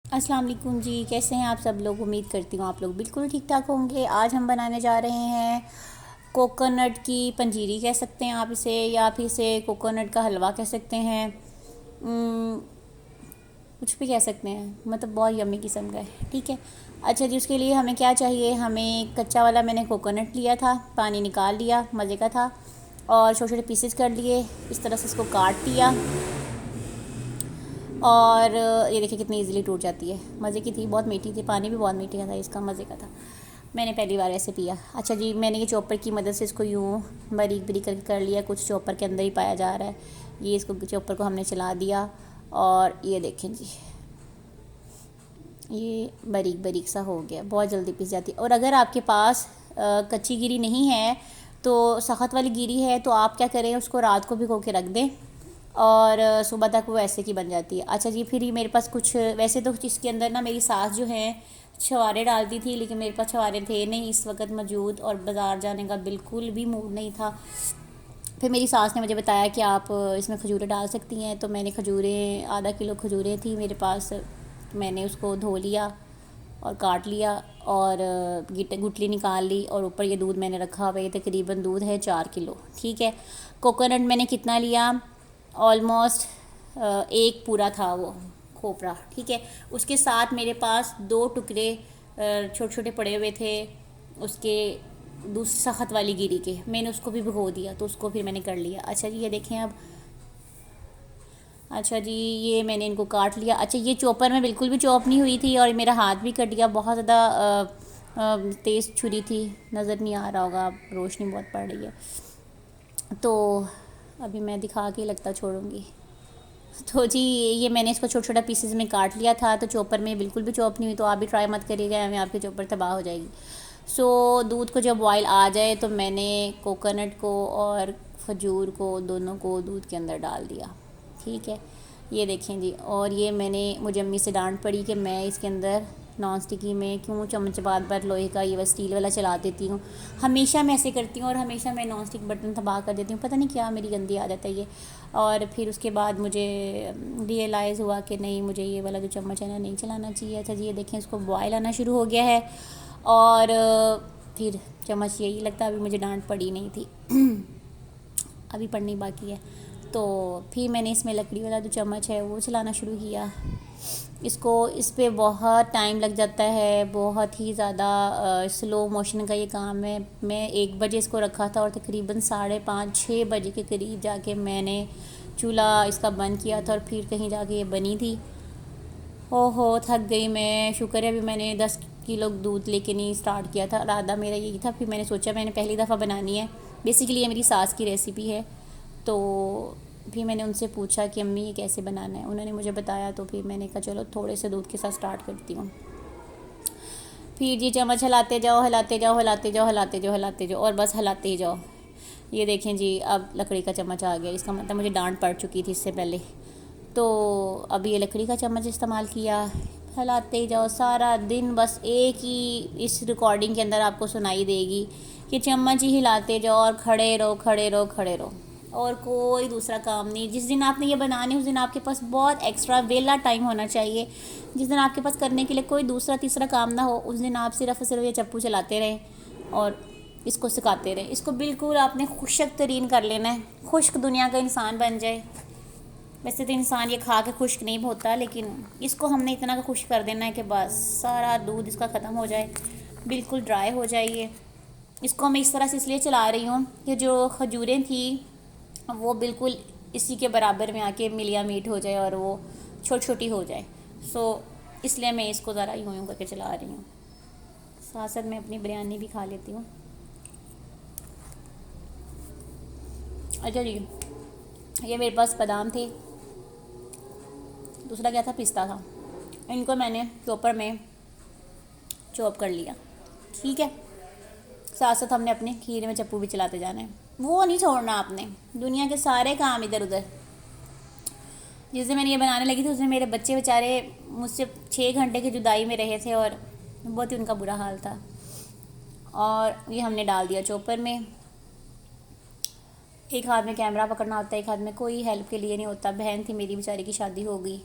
अस्सलाम वालेकुम जी, कैसे हैं आप सब लोग। उम्मीद करती हूँ आप लोग बिल्कुल ठीक ठाक होंगे। आज हम बनाने जा रहे हैं कोकोनट की पंजीरी कह सकते हैं आप इसे, या फिर इसे कोकोनट का हलवा कह सकते हैं। कुछ भी कह सकते हैं, मतलब बहुत यम्मी किस्म का है। ठीक है, अच्छा जी, उसके लिए हमें क्या चाहिए। हमें कच्चा वाला मैंने कोकोनट लिया था, पानी निकाल लिया, मज़े का था, और छोटे छोटे पीसेस कर लिए। इस तरह से इसको काट लिया, और ये देखिए कितनी इजीली टूट जाती है। मज़े की थी, बहुत मीठी थी, पानी भी बहुत मीठा था इसका, मज़े का था। मैंने पहली बार ऐसे पिया। अच्छा जी, मैंने ये चॉपर की मदद से इसको यूँ बारीक बारीक करके कर लिया। कुछ चॉपर के अंदर ही पाया जा रहा है। ये इसको चॉपर को हमने चला दिया, और ये देखें जी, ये बारीक बारीक सा हो गया। बहुत जल्दी पिस जाती है। और अगर आपके पास कच्ची गिरी नहीं है, तो सख्त वाली गिरी है, तो आप क्या करें, उसको रात को भिगो के रख दें, और सुबह तक वो ऐसे की बन जाती है। अच्छा जी, फिर ये मेरे पास कुछ, वैसे तो इसके अंदर ना मेरी सास जो है छुहारे डालती थी, लेकिन मेरे पास छुहारे थे नहीं इस वक्त मौजूद, और बाज़ार जाने का बिल्कुल भी मूड नहीं था। फिर मेरी सास ने मुझे बताया कि आप इसमें खजूरें डाल सकती हैं। तो मैंने खजूरें, आधा किलो खजूरें थी मेरे पास, मैंने उसको धो लिया और काट लिया, और गुठली निकाल ली, और ऊपर ये दूध मैंने रखा हुआ है। तकरीबन दूध है 4 किलो। ठीक है, कोकोनट मैंने कितना लिया, ऑलमोस्ट एक पूरा था वो खोपरा। ठीक है, उसके साथ मेरे पास 2 टुकड़े छोटे छोटे पड़े हुए थे उसके दूसरी सख्त वाली गिरी के। मैंने उसको भी भिगो दिया, तो उसको फिर मैंने कर लिया। अच्छा जी, ये देखें अब। अच्छा जी, ये मैंने इनको काट लिया। अच्छा, ये चॉपर में बिल्कुल भी चॉप नहीं हुई थी, और मेरा हाथ भी कट गया। बहुत ज़्यादा तेज़ छुरी थी, नज़र नहीं आ रहा होगा, रोशनी बहुत पड़ रही है। तो अभी मैं दिखा के लगता छोड़ूंगी। तो जी, ये मैंने इसको छोटा छोटा पीसेस में काट लिया था। तो चॉपर में बिल्कुल भी चॉप नहीं हुई, तो आप भी ट्राई मत करिएगा, हमें आपकी चॉपर तबाह हो जाएगी। सो दूध को जब बॉयल आ जाए, तो मैंने कोकोनट को और खजूर को, दोनों को दूध के अंदर डाल दिया। ठीक है, ये देखें जी। और ये मुझे अम्मी से डांट पड़ी कि मैं इसके अंदर नॉन स्टिकी में क्यों चम्मच बार बार लोहे का ये स्टील वाला चला देती हूँ। हमेशा मैं ऐसे करती हूँ, और हमेशा मैं नॉन स्टिक बर्तन तबाह कर देती हूँ। पता नहीं क्या मेरी गंदी आदत है ये। और फिर उसके बाद मुझे रियलाइज़ हुआ कि नहीं, मुझे ये वाला जो चम्मच है ना नहीं चलाना चाहिए। अच्छा जी, ये देखें, इसको बॉयल आना शुरू हो गया है, और फिर चम्मच, यही लगता है अभी मुझे डांट पड़ी नहीं थी अभी पढ़नी बाकी है। तो फिर मैंने इसमें लकड़ी वाला जो चम्मच है वो चलाना शुरू किया। इस पे बहुत टाइम लग जाता है, बहुत ही ज़्यादा स्लो मोशन का ये काम है। मैं 1 बजे इसको रखा था, और तकरीबन 5:30-6 बजे के करीब जाके मैंने चूल्हा इसका बंद किया था, और फिर कहीं जाके ये बनी थी। ओहो, थक गई मैं। शुक्र है अभी मैंने 10 किलो दूध लेके नहीं स्टार्ट किया था, इरादा मेरा यही था। फिर मैंने सोचा मैंने पहली दफ़ा बनानी है, बेसिकली ये मेरी सास की रेसिपी है। तो फिर मैंने उनसे पूछा कि अम्मी ये कैसे बनाना है, उन्होंने मुझे बताया। तो फिर मैंने कहा चलो थोड़े से दूध के साथ स्टार्ट करती हूँ। फिर ये चम्मच हिलाते जाओ, हिलाते जाओ, हिलाते जाओ, हिलाते जाओ, हिलाते जाओ, और बस हिलाते ही जाओ। ये देखें जी, अब लकड़ी का चम्मच आ गया। इसका मतलब मुझे डांट पड़ चुकी थी इससे पहले। तो अब ये लकड़ी का चम्मच इस्तेमाल किया, हिलाते ही जाओ सारा दिन। बस एक ही इस रिकॉर्डिंग के अंदर आपको सुनाई देगी कि चम्मच ही हिलाते जाओ, और खड़े रहो, खड़े रहो, खड़े रहो, और कोई दूसरा काम नहीं। जिस दिन आपने ये बनाने, उस दिन आपके पास बहुत एक्स्ट्रा वेला टाइम होना चाहिए। जिस दिन आपके पास करने के लिए कोई दूसरा तीसरा काम ना हो, उस दिन आप सिर्फ और सिर्फ ये चप्पू चलाते रहें और इसको सिखाते रहें। इसको बिल्कुल आपने खुश्क तरीन कर लेना है, खुश्क दुनिया का इंसान बन जाए। वैसे तो इंसान ये खा के खुश्क नहीं होता, लेकिन इसको हमने इतना खुश्क कर देना है कि बस सारा दूध इसका ख़त्म हो जाए, बिल्कुल ड्राई हो जाइए। इसको मैं इस तरह से इसलिए चला रही हूँ कि जो खजूरें थी वो बिल्कुल इसी के बराबर में आके मिलिया मीट हो जाए, और वो छोटी छोटी हो जाए। सो इसलिए मैं इसको ज़रा यूँ यूँ करके चला रही हूँ। साथ साथ मैं अपनी बिरयानी भी खा लेती हूँ। अच्छा जी, ये मेरे पास बादाम थे, दूसरा क्या था, पिस्ता था। इनको मैंने चॉपर में चॉप कर लिया। ठीक है, साथ साथ हमने अपने खीर में चप्पू भी चलाते जाना है, वो नहीं छोड़ना आपने। दुनिया के सारे काम इधर उधर। जिस दिन मैंने ये बनाने लगी थी, उस दिन मेरे बच्चे बेचारे मुझसे 6 घंटे की जुदाई में रहे थे, और बहुत ही उनका बुरा हाल था। और ये हमने डाल दिया चॉपर में। एक हाथ में कैमरा पकड़ना होता है, एक हाथ में कोई हेल्प के लिए नहीं होता। बहन थी मेरी बेचारी की शादी हो गई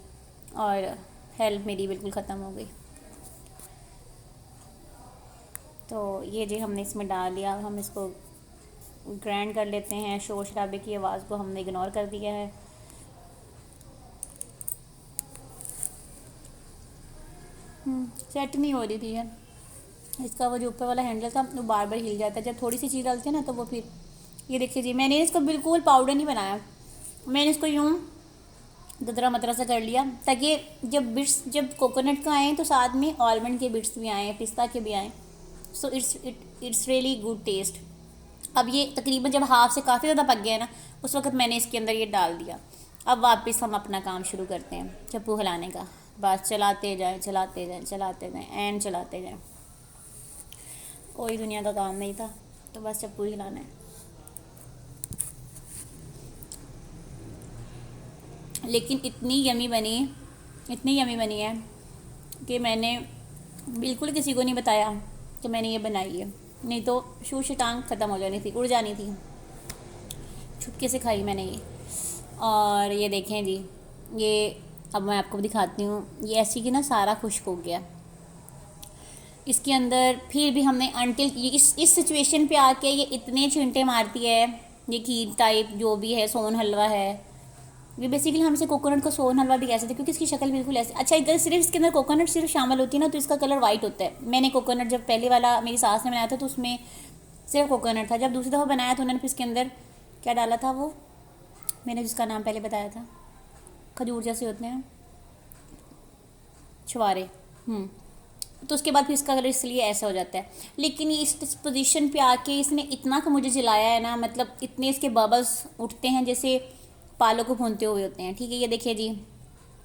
और हेल्प मेरी बिल्कुल ख़त्म हो गई। तो ये जी हमने इसमें डाल लिया। हम इसको ग्राइंड कर लेते हैं। शोर शराबे की आवाज़ को हमने इग्नोर कर दिया है। सेट नहीं हो रही थी है इसका वो जो ऊपर वाला हैंडल था, वो बार बार हिल जाता है जब थोड़ी सी चीज़ डालते हैं ना, तो वो फिर ये देखिए जी, मैंने इसको बिल्कुल पाउडर नहीं बनाया। मैंने इसको यूँ ददरा मतरा सा कर लिया, ताकि जब बिट्स जब कोकोनट का आए तो साथ में आलमंड के बिट्स भी आएँ, पिस्ता के भी आएँ। So it's really good taste. अब ये तकरीबन जब हाफ से काफ़ी ज़्यादा पक गया है ना, उस वक्त मैंने इसके अंदर ये डाल दिया। अब वापस हम अपना काम शुरू करते हैं चप्पू हिलाने का। बस चलाते जाएं चलाते जाएं चलाते जाएं एंड चलाते जाएं। कोई दुनिया का काम नहीं था, तो बस चप्पू हिलाना है। लेकिन इतनी यमी बनी है कि मैंने बिल्कुल किसी को नहीं बताया कि मैंने ये बनाई है, नहीं तो शू टांग ख़त्म हो जानी थी, उड़ जानी थी। छुपके से खाई मैंने ये। और ये देखें जी, ये अब मैं आपको दिखाती हूँ। ये ऐसी कि ना सारा खुश्क हो गया इसके अंदर। फिर भी हमने अनटिल ये इस सिचुएशन पे आके ये इतने छींटे मारती है। ये खीर टाइप जो भी है, सोन हलवा है, ये बेसिकली हम इसे कोकोनट का सोन हलवा भी कह सकते हैं, क्योंकि इसकी शक्ल बिल्कुल ऐसी। अच्छा, इधर सिर्फ इसके अंदर कोकोनट सिर्फ शामिल होती है ना, तो इसका कलर वाइट होता है। मैंने कोकोनट जब पहले वाला मेरी सास ने बनाया था तो उसमें सिर्फ कोकोनट था। जब दूसरी दफ़ा बनाया तो उन्होंने फिर इसके अंदर क्या डाला था, वो मैंने जिसका नाम पहले बताया था, खजूर जैसे होते हैं छुआरे। तो उसके बाद फिर इसका कलर इसलिए ऐसा हो जाता है। लेकिन ये इस पोजीशन पे आके इसने इतना का मुझे जलाया है ना, मतलब इतने इसके बबल्स उठते हैं जैसे पालों को भूनते हुए होते हैं। ठीक है, ये देखिए जी।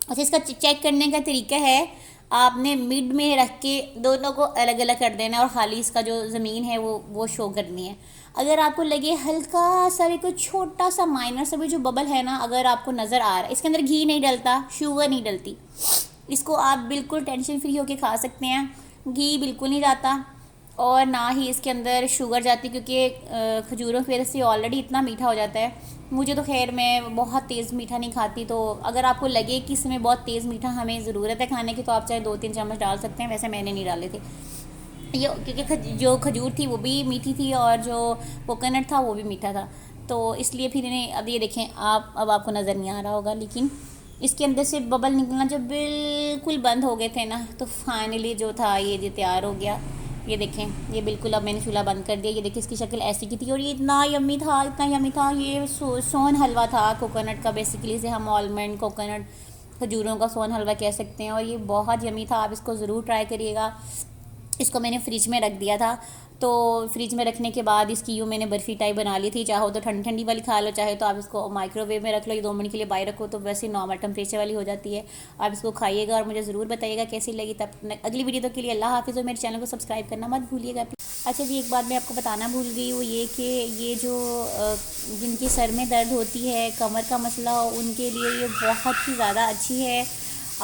अच्छा, इसका चेक करने का तरीका है, आपने मिड में रख के दोनों को अलग अलग कर देना और खाली इसका जो ज़मीन है वो शो करनी है। अगर आपको लगे हल्का सा भी, कोई छोटा सा माइनर सा भी जो बबल है ना, अगर आपको नज़र आ रहा है, इसके अंदर घी नहीं डलता, शुगर नहीं डलती, इसको आप बिल्कुल टेंशन फ्री होके खा सकते हैं। घी बिल्कुल नहीं जाता और ना ही इसके अंदर शुगर जाती, क्योंकि खजूरों की वजह से ऑलरेडी इतना मीठा हो जाता है। मुझे तो खैर मैं बहुत तेज़ मीठा नहीं खाती, तो अगर आपको लगे कि इसमें बहुत तेज़ मीठा हमें ज़रूरत है खाने की, तो आप चाहे 2-3 चम्मच डाल सकते हैं। वैसे मैंने नहीं डाले थे ये, क्योंकि जो खजूर थी वो भी मीठी थी और जो कोकोनट था वो भी मीठा था, तो इसलिए फिर इन्हें। अब ये देखें आप, अब आपको नज़र नहीं आ रहा होगा, लेकिन इसके अंदर से बबल निकलना जब बिल्कुल बंद हो गए थे ना, तो फाइनली जो था ये तैयार हो गया। ये देखें, ये बिल्कुल अब मैंने चूल्हा बंद कर दिया। ये देखिए इसकी शक्ल ऐसी की थी और ये इतना यम्मी था, इतना यम्मी था। ये सोन हलवा था कोकोनट का, बेसिकली इसे हम आलमंड कोकोनट खजूरों का सोन हलवा कह सकते हैं, और ये बहुत यम्मी था। आप इसको ज़रूर ट्राई करिएगा। इसको मैंने फ्रिज में रख दिया था, तो फ्रिज में रखने के बाद इसकी यूँ मैंने बर्फ़ी टाइप बना ली थी। चाहो तो ठंडी ठंडी वाली खा लो, चाहे तो आप इसको माइक्रोवेव में रख लो, ये 2 मिनट के लिए बाहर रखो, तो वैसे नॉर्मल टेम्परेचर वाली हो जाती है। आप इसको खाइएगा और मुझे ज़रूर बताइएगा कैसी लगी। तब अगली वीडियो के लिए अल्लाह हाफ़िज़, और मेरे चैनल को सब्सक्राइब करना मत भूलिएगा। अच्छा जी, एक बात मैं आपको बताना भूल गई, वो ये कि ये जो जिनके सर में दर्द होती है, कमर का मसला हो, उनके लिए ये बहुत ही ज़्यादा अच्छी है।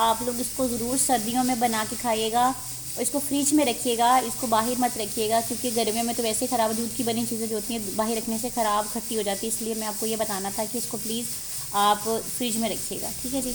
आप लोग इसको ज़रूर सर्दियों में बना के खाइएगा। इसको फ्रिज में रखिएगा, इसको बाहर मत रखिएगा, क्योंकि गर्मियों में तो वैसे ख़राब दूध की बनी चीज़ें जो होती हैं बाहर रखने से ख़राब खट्टी हो जाती है। इसलिए मैं आपको ये बताना था कि इसको प्लीज़ आप फ्रिज में रखिएगा। ठीक है जी।